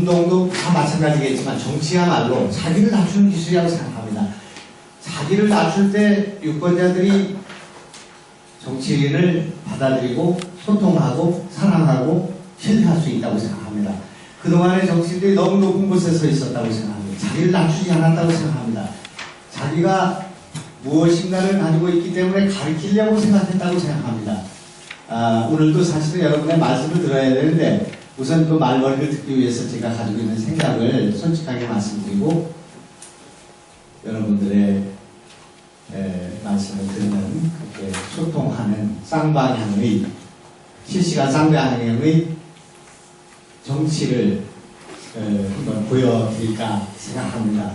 운동도 다 마찬가지겠지만 정치야말로 자기를 낮추는 기술이라고 생각합니다. 자기를 낮출 때 유권자들이 정치인을 받아들이고 소통하고 사랑하고 신뢰할 수 있다고 생각합니다. 그동안의 정치인들이 너무 높은 곳에 서 있었다고 생각합니다. 자기를 낮추지 않았다고 생각합니다. 자기가 무엇인가를 가지고 있기 때문에 가르치려고 생각했다고 생각합니다. 오늘도 사실은 여러분의 말씀을 들어야 되는데 우선 그 말머리를 듣기 위해서 제가 가지고 있는 생각을 솔직하게 말씀드리고 여러분들의 말씀을 듣는 그렇게 소통하는 쌍방향의 실시간 쌍방향의 정치를 한번 보여드릴까 생각합니다.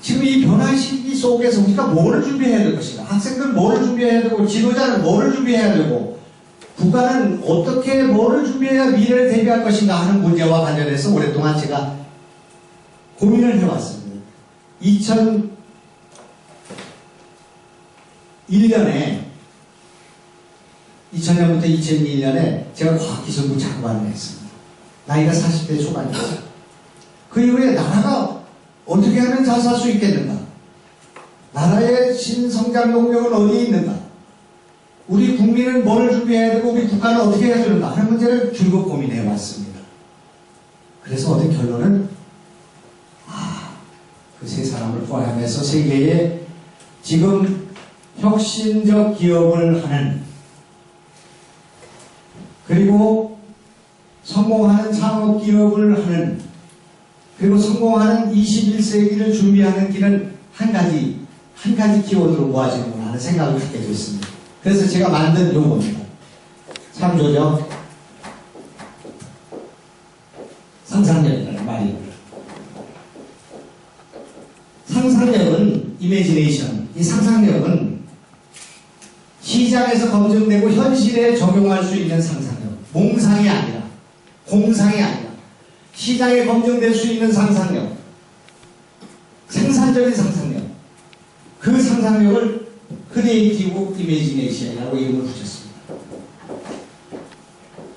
지금 이 변화 시기 속에서 우리가 뭐를 준비해야 될 것인가? 학생들은 뭐를 준비해야 되고 지도자는 뭐를 준비해야 되고 국가는 어떻게 뭐를 준비해야 미래를 대비할 것인가 하는 문제와 관련해서 오랫동안 제가 고민을 해왔습니다. 2000년부터 2002년에 제가 과학기술부 장관을 했습니다. 나이가 40대 초반이었어요. 그 이후에 나라가 어떻게 하면 잘 살 수 있겠는가? 나라의 신성장 동력은 어디에 있는가? 우리 국민은 뭘 준비해야 되고 우리 국가는 어떻게 해야 되는가 하는 문제를 줄곧 고민해 왔습니다. 그래서 얻은 결론은 그 세 사람을 포함해서 세계에 지금 혁신적 기업을 하는 그리고 성공하는 창업기업을 하는 그리고 성공하는 21세기를 준비하는 길은 한 가지 키워드로 모아지는구나 하는 생각을 갖게 됐습니다. 그래서 제가 만든 용어입니다. 참조적 상상력이라는 말입니다. 상상력은 imagination, 이 상상력은 시장에서 검증되고 현실에 적용할 수 있는 상상력, 몽상이 아니라 공상이 아니라 시장에 검증될 수 있는 상상력, 생산적인 상상력, 그 상상력을 크리에이티브 이미지네이션이라고 이름을 붙였습니다.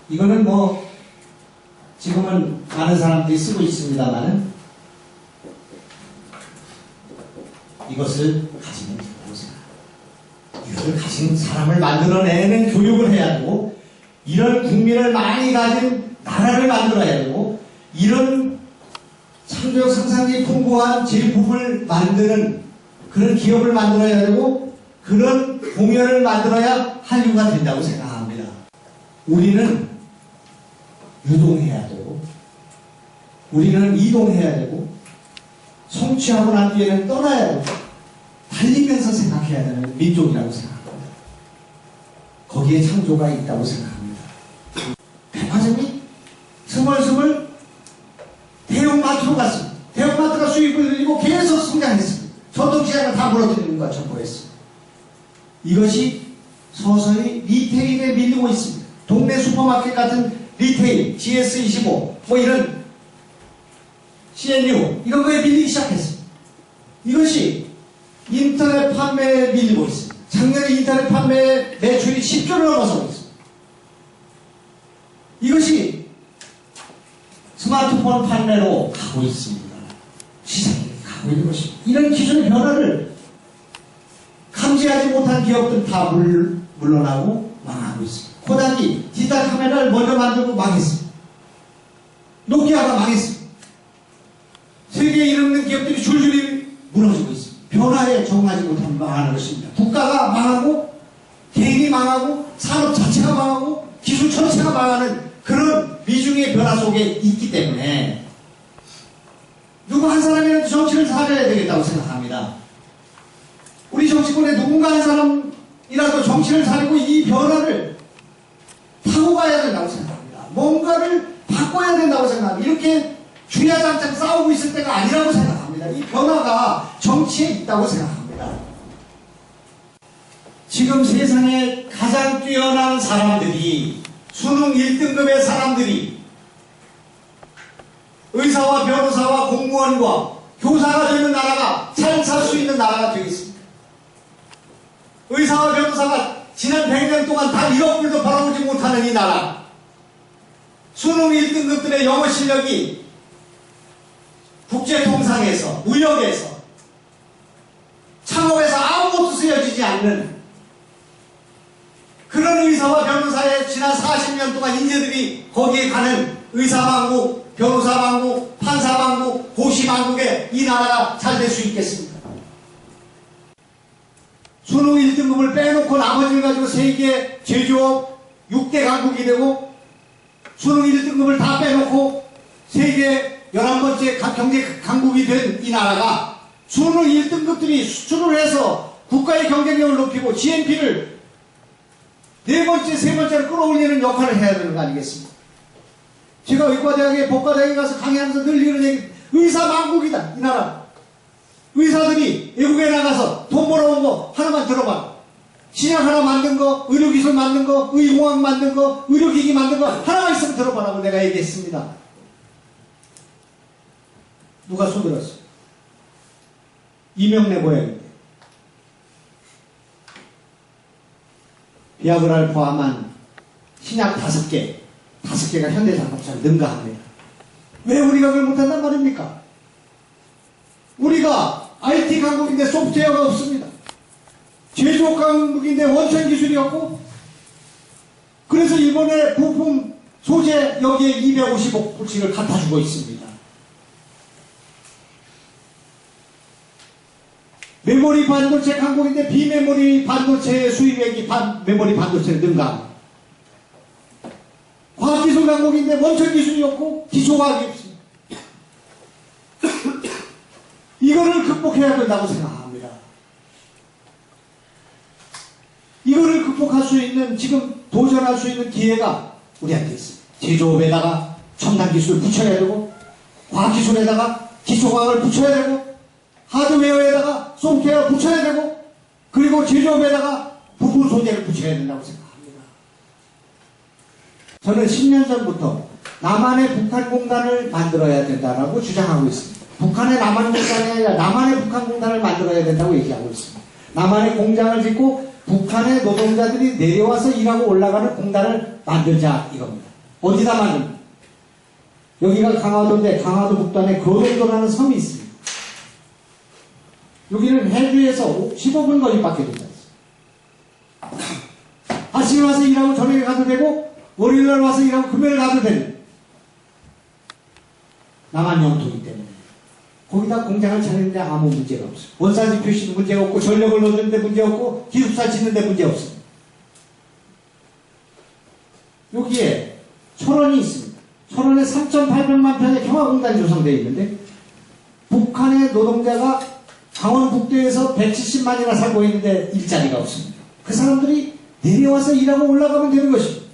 이거는 뭐 지금은 많은 사람들이 쓰고 있습니다만은 이것을 가지면 된다고 생각합니다. 이것을 가진 사람을 만들어내는 교육을 해야 되고 이런 국민을 많이 가진 나라를 만들어야 되고 이런 창조적 상상력이 풍부한 제품을 만드는 그런 기업을 만들어야 되고 그런 공연을 만들어야 한류가 된다고 생각합니다. 우리는 유동해야 되고 우리는 이동해야 되고 성취하고 난 뒤에는 떠나야 되고 달리면서 생각해야 되는 민족이라고 생각합니다. 거기에 창조가 있다고 생각합니다. 백화점이 스멀스멀 대형마트로 갔습니다. 대형마트가 수입을 늘리고 계속 성장했습니다. 전통시장을 다 무너뜨리는 것처럼 보였습니다. 이것이 서서히 리테일에 밀리고 있습니다. 동네 슈퍼마켓 같은 리테일, GS25, 뭐 이런 CNU 이런 거에 밀리기 시작했습니다. 이것이 인터넷 판매에 밀리고 있습니다. 작년에 인터넷 판매 매출이 10조를 넘어서고 있습니다. 이것이 스마트폰 판매로 가고 있습니다. 시장이 가고 있는 것입니다. 이런 기술 변화를 감지하지 못한 기업들 다 물러나고 망하고 있습니다. 코닥이 디지털 카메라를 먼저 만들고 망했습니다. 노키아가 망했습니다. 세계에 이름 있는 기업들이 줄줄이 무너지고 있습니다. 변화에 적응하지 못하면 망하는 것입니다. 국가가 망하고 개인이 망하고 산업 자체가 망하고 기술 전체가 망하는 그런 미중의 변화 속에 있기 때문에 누구 한 사람이라도 정치를 살려야 되겠다고 생각합니다. 우리 정치권에 누군가 한 사람이라도 정치를 살리고 이 변화를 타고 가야 된다고 생각합니다. 뭔가를 바꿔야 된다고 생각합니다. 이렇게 주야장창 싸우고 있을 때가 아니라고 생각합니다. 이 변화가 정치에 있다고 생각합니다. 지금 세상에 가장 뛰어난 사람들이 수능 1등급의 사람들이 의사와 변호사와 공무원과 교사가 되는 나라가 잘 살 수 있는 나라가 되겠습니다. 의사와 변호사가 지난 100년 동안 다 1억 불도 벌어보지 못하는 이 나라 수능 1등급들의 영어 실력이 국제통상에서, 무역에서, 창업에서 아무것도 쓰여지지 않는 그런 의사와 변호사의 지난 40년 동안 인재들이 거기에 가는 의사방국, 변호사방국, 판사방국, 고시방국에 이 나라가 잘 될 수 있겠습니까? 수능 1등급을 빼놓고 나머지를 가지고 세계 제조업 6대 강국이 되고 수능 1등급을 다 빼놓고 세계 11번째 경제 강국이 된 이 나라가 수능 1등급들이 수출을 해서 국가의 경쟁력을 높이고 GNP를 네 번째, 세 번째로 끌어올리는 역할을 해야 되는 거 아니겠습니까? 제가 의과대학에 법과대학에 가서 강의하면서 늘 이런 얘기, 의사망국이다, 이 나라. 의사들이 외국에 나가서 돈 벌어온 거 하나만 들어봐. 신약 하나 만든 거, 의료기술 만든 거, 의공학 만든 거, 의료기기 만든 거 하나만 있으면 들어보라고 내가 얘기했습니다. 누가 손들었어? 이명래 모양인데. 비아그라를 포함한 신약 5개가 현대산업체를 능가합니다. 왜 우리가 그걸 못한단 말입니까? 우리가 IT 강국인데 소프트웨어가 없습니다. 제조업 강국인데 원천 기술이 없고, 그래서 일본의 부품 소재 여기에 250억 불씩을 갖다 주고 있습니다. 메모리 반도체 강국인데 비메모리 반도체의 수입액이 메모리 반도체를 능가합니다. 과학기술 강국인데 원천 기술이 없고 기초과학이 없습니다. 이거를 극복해야 된다고 생각합니다. 이거를 극복할 수 있는, 지금 도전할 수 있는 기회가 우리한테 있습니다. 제조업에다가 첨단 기술을 붙여야 되고, 과학기술에다가 기초과학을 붙여야 되고, 하드웨어에다가 소프트웨어를 붙여야 되고, 그리고 제조업에다가 부품 소재를 붙여야 된다고 생각합니다. 저는 10년 전부터 남한의 북한 공단을 만들어야 된다고 주장하고 있습니다. 북한의 남한 공단이 아니라 남한의 북한 공단을 만들어야 된다고 얘기하고 있습니다. 남한의 공장을 짓고 북한의 노동자들이 내려와서 일하고 올라가는 공단을 만들자 이겁니다. 어디다 만듭니까? 여기가 강화도인데 강화도 북단에 거동도라는 섬이 있습니다. 여기는 해주에서 15분 거리밖에 되지 않습니다. 아침에 와서 일하고 저녁에 가도 되고 월요일날 와서 일하고 금요일 가도 되는 남한 영토이기 때문에 거기다 공장을 차리는데 아무 문제가 없어요. 원산지 표시도 문제가 없고 전력을 넣는데 문제 없고 기숙사 짓는데 문제 없습니다. 여기에 철원이 있습니다. 철원에 3,800만 평의 평화공단이 조성되어 있는데 북한의 노동자가 강원북도에서 170만이나 살고 있는데 일자리가 없습니다. 그 사람들이 내려와서 일하고 올라가면 되는 것입니다.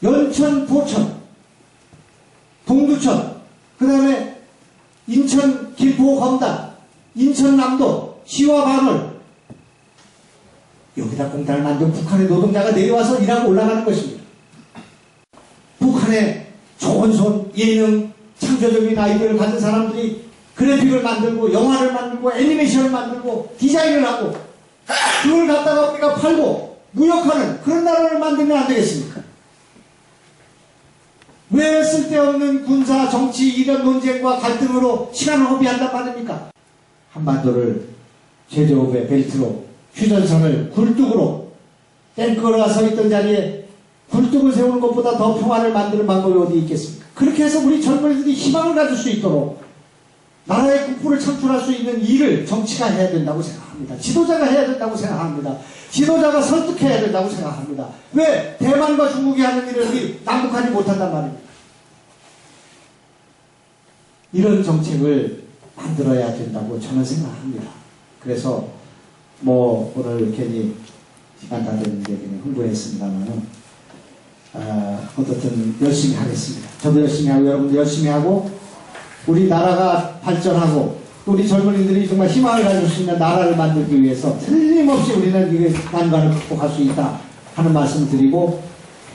연천, 포천, 동두천, 그 다음에 인천, 김포, 검단, 인천, 남도, 시와 반월, 여기다 공단을 만들고 북한의 노동자가 내려와서 일하고 올라가는 것입니다. 북한의 좋은 손, 예능, 창조적인 아이디어를 가진 사람들이 그래픽을 만들고 영화를 만들고 애니메이션을 만들고 디자인을 하고 그걸 갖다가 우리가 팔고 무역하는 그런 나라를 만들면 안 되겠습니까? 왜 쓸데없는 군사, 정치, 이런 논쟁과 갈등으로 시간을 허비한단 말입니까? 한반도를 제조업의 벨트로, 휴전선을 굴뚝으로, 탱크가 서 있던 자리에 굴뚝을 세우는 것보다 더 평화를 만드는 방법이 어디 있겠습니까? 그렇게 해서 우리 젊은이들이 희망을 가질 수 있도록 나라의 국부를 창출할 수 있는 일을 정치가 해야 된다고 생각합니다. 지도자가 해야 된다고 생각합니다. 지도자가 설득해야 된다고 생각합니다. 왜 대만과 중국이 하는 일을 우리 남북한이 못한단 말입니다. 이런 정책을 만들어야 된다고 저는 생각합니다. 그래서 뭐 오늘 괜히 시간 다 됐는데 그냥 홍보했습니다만은 어떻든 열심히 하겠습니다. 저도 열심히 하고 여러분도 열심히 하고 우리 나라가 발전하고 또 우리 젊은이들이 정말 희망을 가질 수 있는 나라를 만들기 위해서 틀림없이 우리는 이 난관을 극복할 수 있다 하는 말씀을 드리고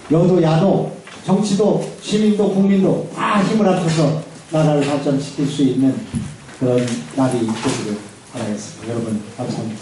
여도 야도 정치도 시민도 국민도 다 힘을 합쳐서 나라를 발전시킬 수 있는 그런 날이 되기를 바라겠습니다. 여러분 감사합니다.